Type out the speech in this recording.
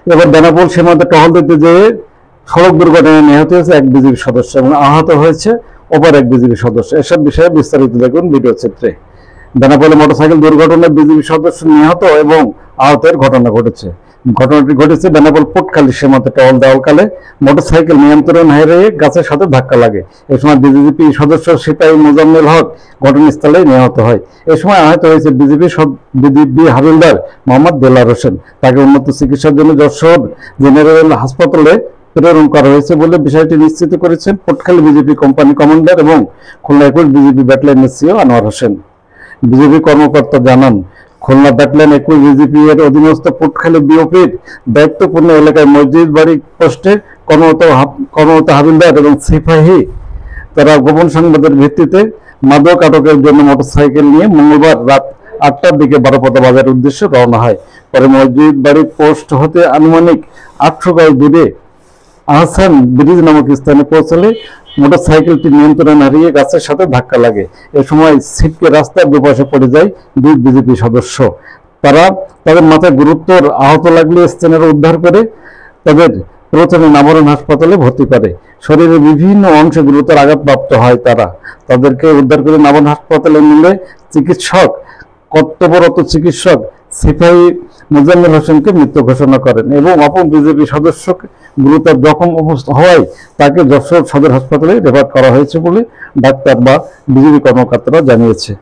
এবার বেনাপোল সীমান্তে টহল দিতে যেয়ে সড়ক দুর্ঘটনায় নিহত হয়েছে এক বিজিবি সদস্য এবং আহত হয়েছে অপর এক বিজিবি সদস্য। এসব বিষয়ে বিস্তারিত দেখুন ভিডিও চিত্রে। বেনাপোলে মোটরসাইকেল দুর্ঘটনায় বিজিবি সদস্য নিহত এবং আহতের ঘটনা ঘটেছে। ঘটনাটি ঘটেছে বেনাপোল পোটখালী সীমান্তে টহল দেওয়াকালে মোটরসাইকেল নিয়ন্ত্রণ হারিয়ে গাছের সাথে ধাক্কা লাগে। এ সময় বিজিবি সদস্য সিপাহী মোজাম্মেল হক ঘটনাস্থলে নিহত হয়। এ সময় আহত হয়েছে বিজিবি হাবিলদার মোহাম্মদ দেলার হোসেন। তাকে উন্নত চিকিৎসার জন্য যশোর জেনারেল হাসপাতালে প্রেরণ করা হয়েছে বলে বিষয়টি নিশ্চিত করেছেন পোটখালী বিজেপি কোম্পানি কমান্ডার এবং খুলনা 21 বিজিবি ব্যাটালিয়নের সিও আনোয়ার হোসেন। বিজেপি কর্মকর্তা জানান, খুলনা ব্যাটালিয়ন 21 বিজিবি এর অধীনস্থ পোটখালী বিওপির দায়িত্বপূর্ণ এলাকায় মসজিদ বাড়ি পোস্টে কর্মরত হাবিলদার এবং সিপাহী তারা গোপন সংবাদের ভিত্তিতে মাদক আটকের জন্য মোটরসাইকেল নিয়ে মঙ্গলবার রাত 8টার দিকে বারোপদা বাজারের উদ্দেশ্যে রওনা হয়। পরে মসজিদ বাড়ি পোস্ট হতে আনুমানিক 800 গজ দূরে আহসান ব্রিজ নামক স্থানে পৌঁছালে মোটরসাইকেলটি নিয়ন্ত্রণ হারিয়ে গাছের সাথে ধাক্কা লাগে। এ সময় ছিটকে রাস্তার দুপাশে পড়ে যায় দুই বিজেপি সদস্য। তাদের মাথায় গুরুতর আহত লাগলে স্থানীয়রা উদ্ধার করে তাদের প্রথমে নামরণ হাসপাতালে ভর্তি করে। শরীরের বিভিন্ন অংশে গুরুতর আঘাতপ্রাপ্ত হয় তাদেরকে উদ্ধার করে নামরণ হাসপাতালে নিলে কর্তব্যরত চিকিৎসক সিপাহী মোজাম্মেল হোসেনকে মৃত ঘোষণা করেন এবং অপর বিজেপি সদস্যকে গুরুতর জখম অবস্থা হওয়ায় তাকে যশোর সদর হাসপাতালে রেফার করা হয়েছে বলে ডাক্তার বা বিজেপি কর্মকর্তারা জানিয়েছে।